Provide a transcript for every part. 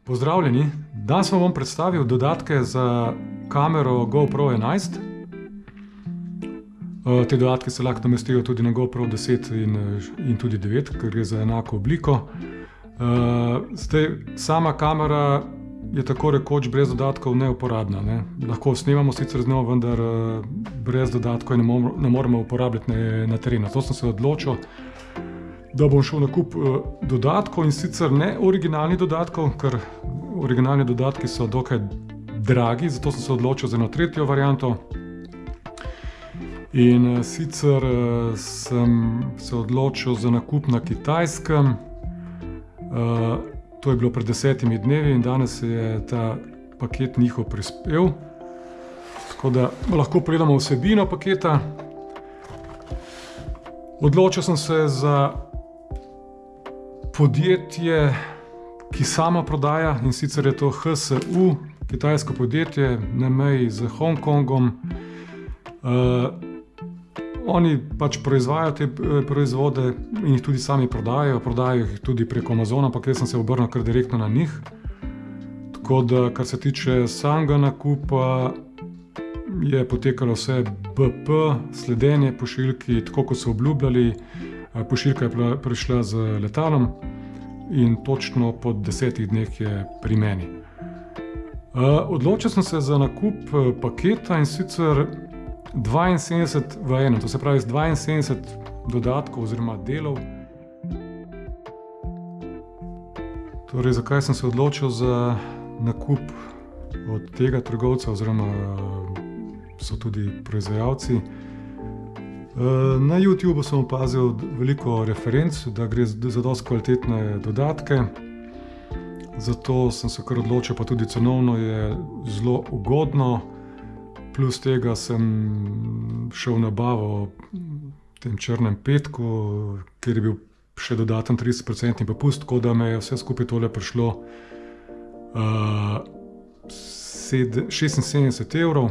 Pozdravljeni, danes vam bom predstavil dodatke za kamero GoPro 11. Te dodatke se lahko namestijo tudi na GoPro 10 in tudi 9, ker gre za enako obliko. Zdaj, sama kamera je tako rekoč brez dodatkov neuporabna. Lahko snemamo sicer z njo, vendar brez dodatkov ne moremo uporabljati na terenu. Zato sem se odločil, da bom šel nakup dodatkov, in sicer ne originalnih dodatkov, ker originalni dodatki so dokaj dragi, zato sem se odločil za eno tretjo varianto. In sicer sem se odločil za nakup na Kitajskem. To je bilo pred 10 dnevi in danes je ta paket njihov prispel. Tako da lahko pogledamo vsebino paketa. Odločil sem se za podjetje, ki sama prodaja, in sicer je to HSU, kitajsko podjetje na meji z Hongkongom. Oni pač proizvajajo te proizvode in jih tudi sami prodajajo jih tudi preko Amazona, ampak jaz sem se obrnil kar direktno na njih. Tako da, kar se tiče samega nakupa, je potekalo vse BP, sledenje pošiljki, tako kot so obljubljali. Pošiljka je prišla z letalom in točno po 10 dneh je pri meni. Odločil sem se za nakup paketa, in sicer 72 v enem, to se pravi 72 dodatkov oziroma delov. Torej, zakaj sem se odločil za nakup od tega trgovca, oziroma so tudi proizvajalci. Na YouTubeu sem opazil veliko referenc, da gre za dosti kvalitetne dodatke. Zato sem se kar odločil, pa tudi cenovno je zelo ugodno. Plus tega sem šel v nabavo v tem črnem petku, kjer je bil še dodaten 30% popust, tako da me je vse skupaj tole prišlo 76 evrov.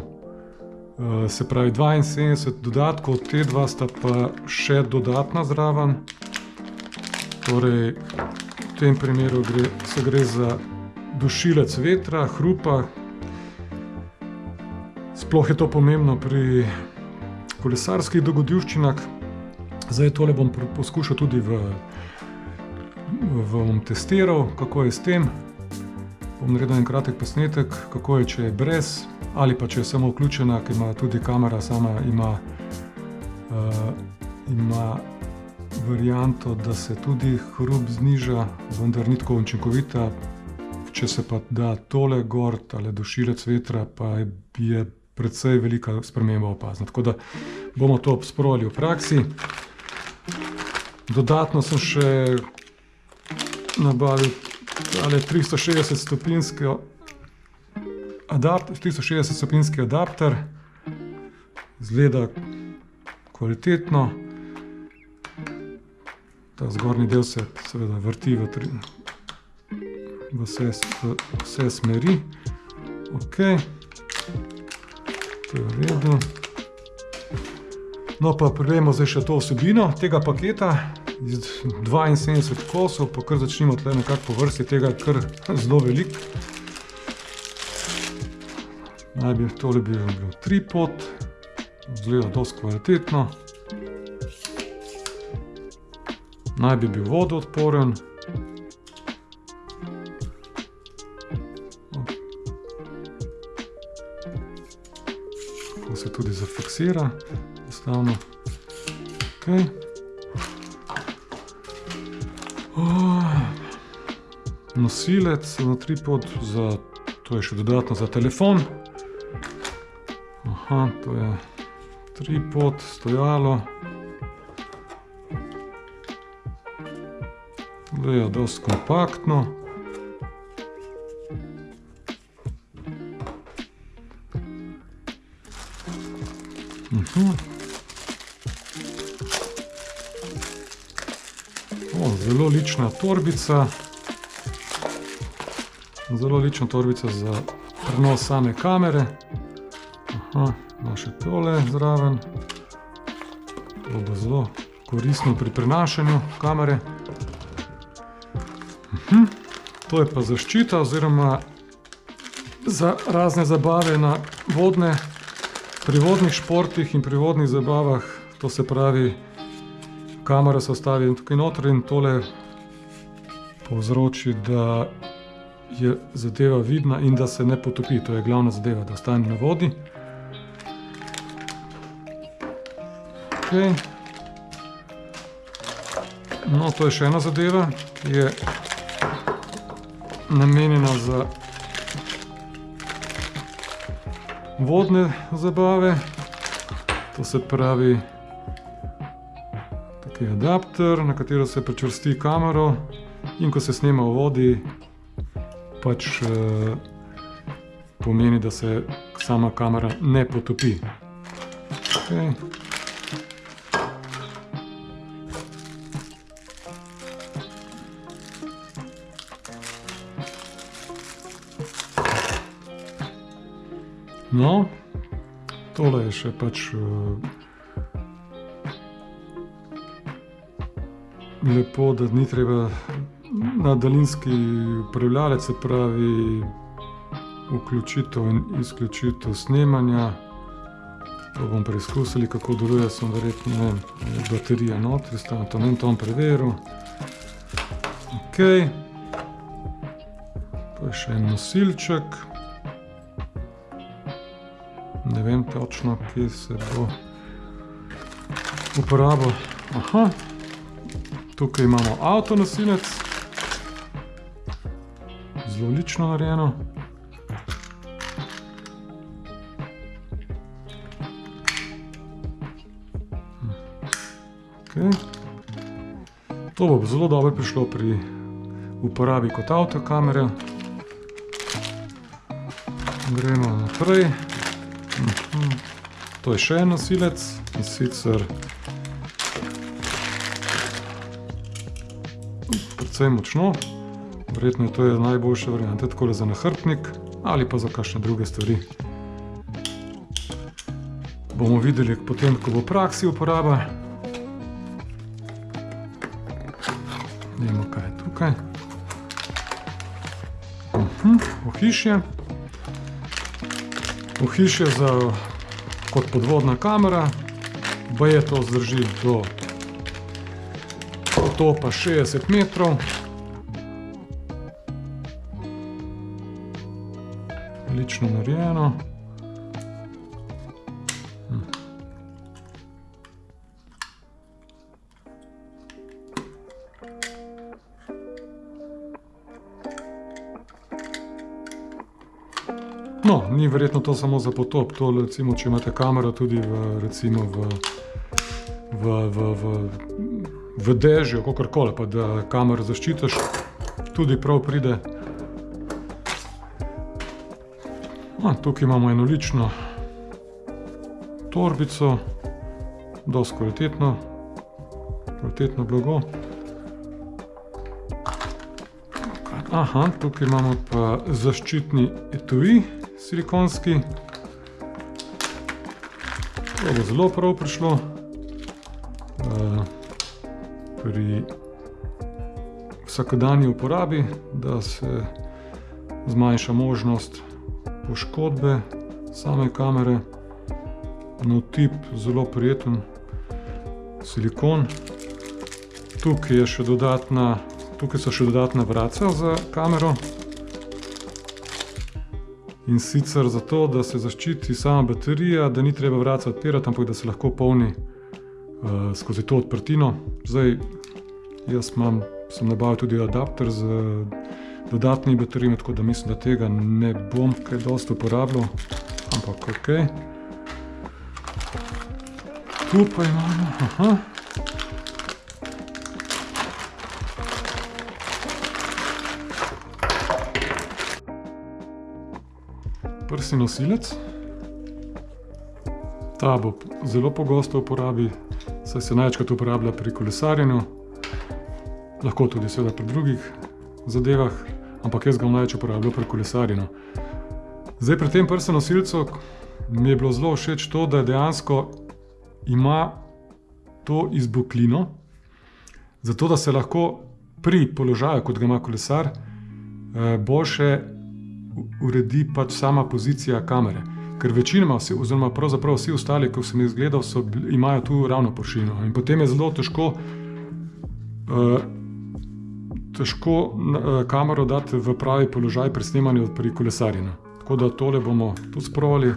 Se pravi 72 dodatkov, te dva sta pa še dodatna zraven. Torej, v tem primeru gre za dušilec vetra, hrupa. Sploh je to pomembno pri kolesarskih dogodivščinah. Zdaj tole bom poskušal tudi bom testiral, kako je s tem. Bom naredil en kratek posnetek, kako je, če je brez, ali pa če je samo vključena, ker ima tudi kamera sama ima varianto, da se tudi hrup zniža, vendar ni tako učinkovita. Če se pa da tole gor, tale dušilec vetra, pa je precej velika sprememba opazna. Tako da bomo to sprobali v praksi. Dodatno sem še nabavil 360 stopinjski adapter. Izgleda kvalitetno. Ta zgornji del se seveda vrti v vse smeri. Ok. To je v redu. No, pa pogledamo zdaj še to vsebino tega paketa. 72 kosov, pa kar začnimo tle nekako po vrsti, tega je kar zelo veliko. Tole bi bil tripod, izgleda dosti kvalitetno. Naj bi bil vodoodporen. Tako se tudi zafiksira, enostavno. Ok. Nosilec na tripod, to je še dodatno za telefon. Aha, to je tripod, stojalo. Je dosti kompaktno. Zelo lična torbica. Zelo lična torbica za prenos same kamere. Ima še tole zraven. To bo zelo koristno pri prenašanju kamere. To je pa zaščita oziroma za razne zabave na pri vodnih športih in pri vodnih zabavah. To se pravi, kamera se vstavi tukaj noter in tole povzroči, da je zadeva vidna in da se ne potopi. To je glavna zadeva, da ostane na vodi. Okay. No, to je še ena zadeva, ki je namenjena za vodne zabave. To se pravi, tukaj je adapter, na katero se pričvrsti kamero in ko se snema v vodi, pač pomeni, da se sama kamera ne potopi. Okay. No, tole je še pač lepo, da ni treba na daljinski upravljalec, se pravi vključitev in izključitev snemanja. To bomo preizkusili, kako deluje, sem verjetno, ne vem, baterija notri, to bom preveril. Ok, to je še en nosilček. Ne vem točno, kje se bo uporabil. Aha, tukaj imamo avtonosilec. Zelo lično narejeno. Okay. To bo zelo dobro prišlo pri uporabi kot avtokamera. Gremo naprej. To je še en nosilec, in sicer precej močno. Verjetno to je najboljša varianta takole za nahrbtnik ali pa za kakšne druge stvari. Bomo videli potem, ko bo v praksi uporaba. Vidimo, kaj je tukaj. Ohišje. Ohišje kot podvodna kamera. Baje to zdrži do potopa 60 metrov. Lično narejeno. No, ni verjetno to samo za potop. To, recimo, če imate kamero tudi v dežju, kakorkoli, pa da kamero zaščitiš, tudi prav pride. Tukaj imamo eno lično torbico, dosti kvalitetno blago. Aha, tukaj imamo pa zaščitni etui silikonski. To bo zelo prav prišlo pri vsakodajni uporabi, da se zmanjša možnost poškodbe same kamere. Notip, zelo prijeten silikon. Tukaj so še dodatna vratca za kamero. In sicer zato, da se zaščiti sama baterija, da ni treba vratca odpirati, ampak da se lahko polni skozi to odprtino. Zdaj, jaz sem nabavil tudi adapter z dodatnimi baterijami, tako da mislim, da tega ne bom kaj dosti uporabljal, ampak ok. Tu pa imamo, aha. Prsni nosilec. Ta bo zelo pogosto v uporabi, saj se največkrat uporablja pri kolesarjenju, lahko tudi seveda pri drugih zadevah, ampak jaz ga največ uporabljal pri kolesarjenju. Zdaj pri tem prsnem nosilcu mi je bilo zelo všeč to, da dejansko ima to izboklino, zato da se lahko pri položaju, kot ga ima kolesar, boljše uredi pač sama pozicija kamere. Ker večinoma oziroma pravzaprav vsi ostali, ko sem jih gledal, imajo tu ravno površino. In potem je zelo težko kamero dati v pravi položaj pri snemanju pri kolesarjenju. Tako da tole bomo tudi sprovali.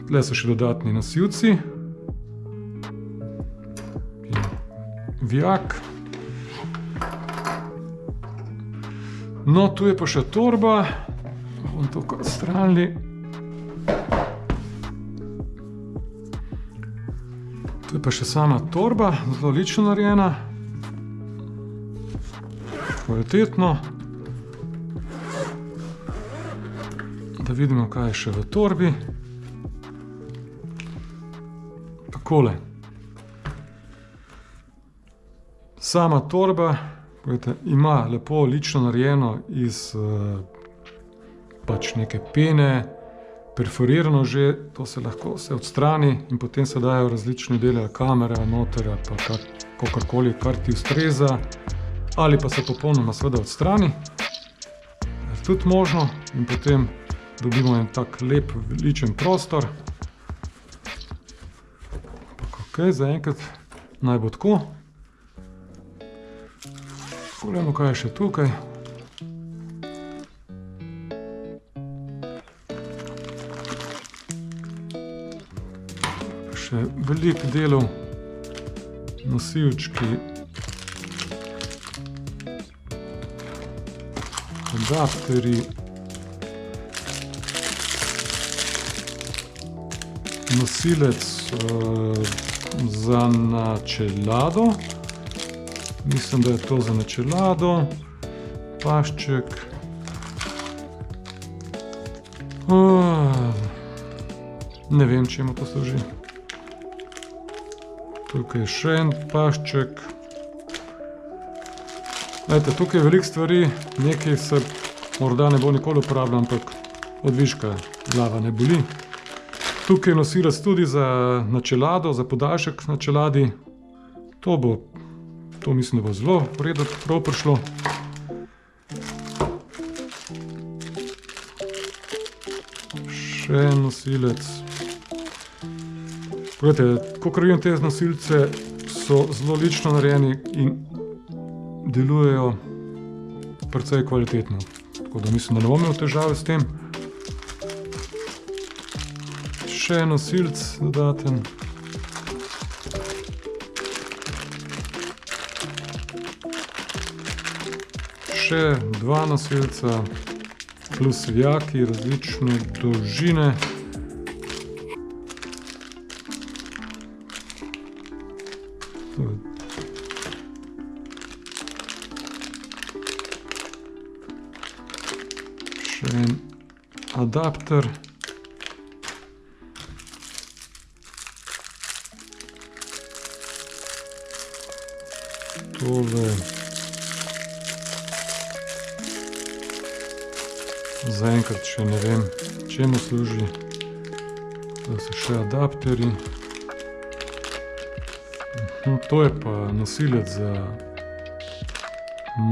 Tle so še dodatni nosilci. Vijak. No, tu je pa še torba. Bomo to odstranili. Tu je pa še sama torba, zelo lično narejena. Kvalitetno. Da vidimo, kaj je še v torbi. Takole. Sama torba ima lepo lično narejeno iz pač neke pene, perforirano že, to se lahko odstrani in potem se dajo različne dele kamere, noter, pa kakorkoli, kar ti ustreza, ali pa se popolnoma seveda odstrani. Tudi možno in potem dobimo en tak lep, ličen prostor. Ok, zaenkrat naj bo tako. Poglejmo, kaj je še tukaj. Še veliko delov, nosilčki, adapterji, nosilec za načelado, mislim, da je to za načelado, pašček, ne vem, čemu to služi. Tukaj je še en pašček. Glejte, tukaj je veliko stvari, nekaj se morda ne bo nikoli uporabljal, ampak od viška glava ne boli. Tukaj je nosilec tudi za načelado, za podaljšek na čeladi. To mislim, da bo zelo v redu prav prišlo. Še en nosilec. Poglejte, kakor vidim, te nosilce so zelo lično narejeni in delujejo precej kvalitetno. Tako da mislim, da ne bom imel težave s tem. Še en nosilc dodaten. Še dva nosilca plus vijaki različne dolžine. Še en adapter. Tole zaenkrat še ne vem, čemu služi. To so še adapterji. To je pa nosilec za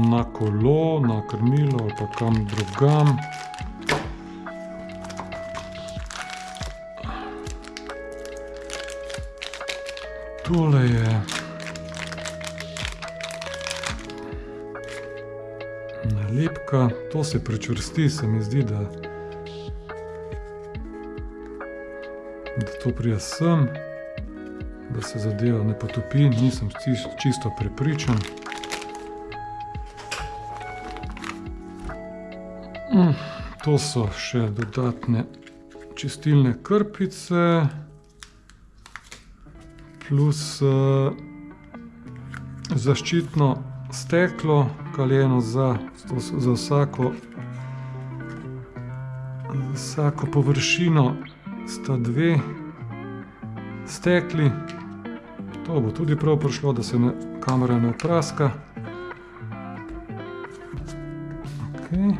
na kolo, na krmilo ali pa kam drugam. Tole je nalepka, to se prečvrsti, se mi zdi, da to pride sem, da se zadeva ne potopi, nisem čisto prepričan. To so še dodatne čistilne krpice, plus zaščitno steklo, kaljeno za vsako površino sta dve stekli. To bo tudi prav prišlo, da se kamera ne opraska. Okay.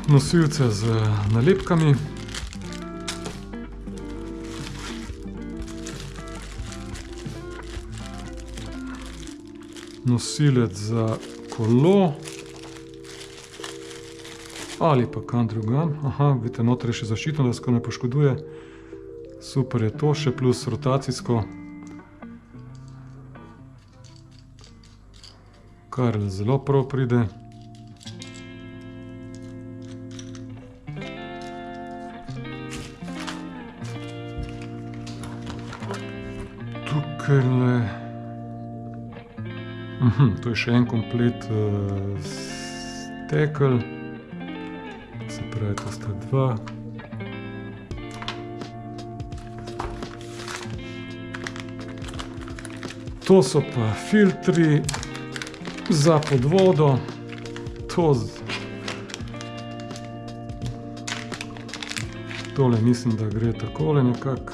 Nosilce z nalepkami. nosilec za kolo ali pa kam drugam. Aha, vidite, noter je še zaščitno, da se ne poškoduje. Super je to, še plus rotacijsko. Kar zelo prav pride. Tukaj to je še en komplet stekel. Se pravi, to sta dva. To so pa filtri za podvodo. Tole mislim, da gre takole nekako.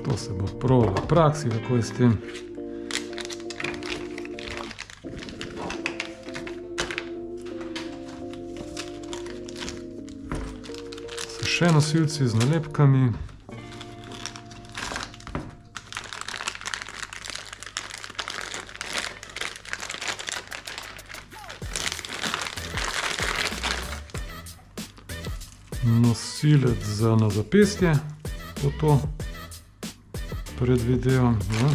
To se bo probalo v praksi, kako je s tem. So še nosilci z nalepkami. Nosilec za na zapestje, to predvidevam. Ja.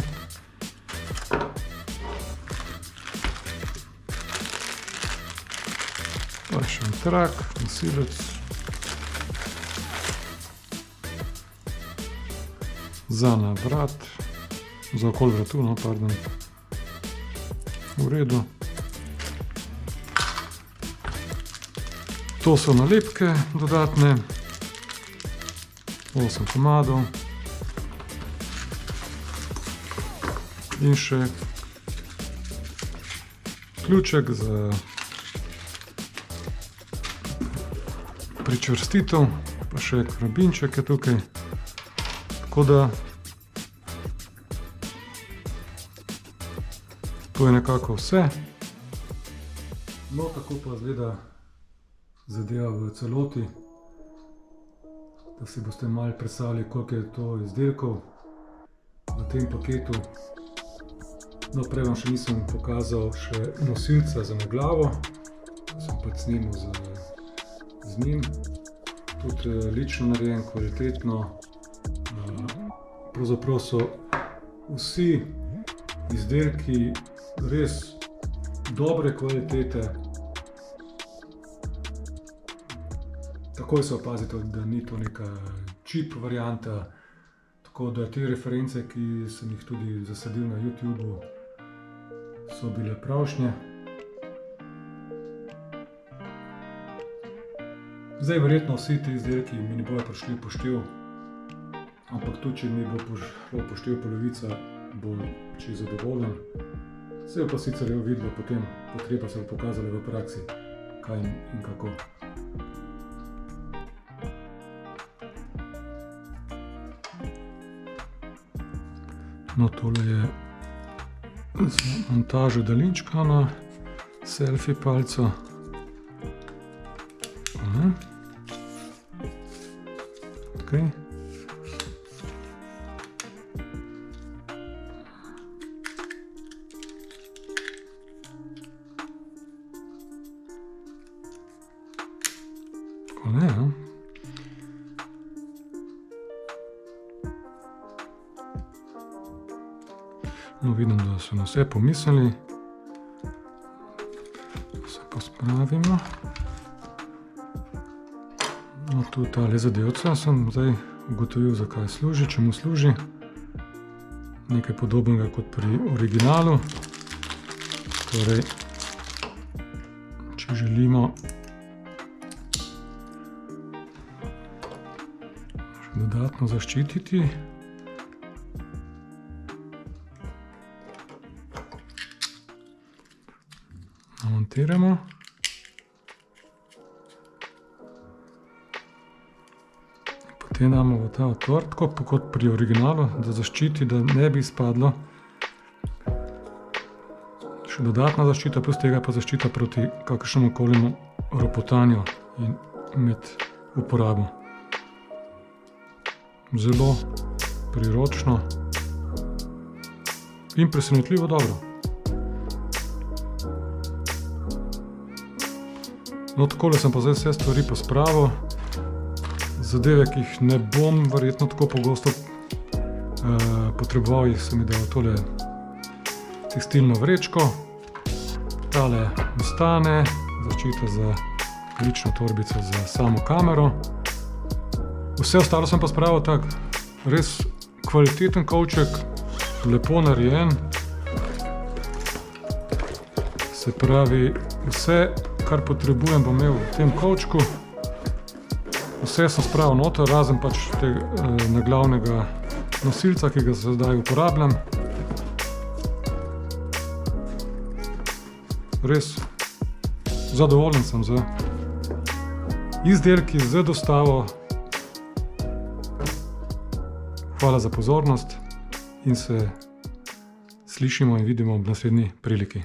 Pa še en trak, nosilec. Za na vrat, za okoli vratu, no, pardon. V redu. To so nalepke dodatne. 8 komadov. In še ključek za pričvrstitev, pa še krabinček je tukaj. Tako da to je nekako vse. No, tako pa izgleda zadeva v celoti, da si boste malo predstavljali, koliko je to izdelkov v tem paketu. No, prej vam še nisem pokazal še nosilca za na glavo, sem pač snimal z njim. Tudi lično narejen, kvalitetno. Pravzaprav so vsi izdelki res dobre kvalitete. Takoj se opazite, da ni to neka cheap varianta, tako da te reference, ki sem jih tudi zasadil na YouTubeu, so bile pravšnje. Zdaj verjetno vsi ti izdelki mi ne bojo prišli v poštev, ampak tudi, če mi bo prišlo v poštev polovica, bo čisto zadovoljen. Se pa sicer je videlo potem, potreba se bo pokazala v praksi, kaj in kako. No, tole je za montažo daljinčka na selfie palco. Okay. Takole, ja. No, vidim, da so na vse pomislili. Se pospravimo. No, tu tale zadevca sem zdaj ugotovil, zakaj služi, čemu služi. Nekaj podobnega kot pri originalu. Torej, če želimo še dodatno zaščititi, namontiramo. Potem damo v ta otvor, tako kot pri originalu, da zaščiti, da ne bi izpadlo. Še dodatna zaščita, plus tega pa zaščita proti kakršnemu koli ropotanju in med uporabo. Zelo priročno. in presenetljivo dobro. No, takole sem pa zdaj vse stvari pospravil. Zadeve, ki jih ne bom verjetno tako pogosto potreboval, jih sem mi dal tole tekstilno vrečko. Tale ostane, zaščita za lično torbico za samo kamero. Vse ostalo sem pa spravil tak res kvaliteten kovček, lepo narejen. Se pravi, vse, kar potrebujem, bom imel v tem kovčku. Vse sem spravil noter, razen pač tega naglavnega nosilca, ki ga zdaj uporabljam. Res zadovoljen sem z izdelki, z dostavo. Hvala za pozornost in se slišimo in vidimo ob naslednji priliki.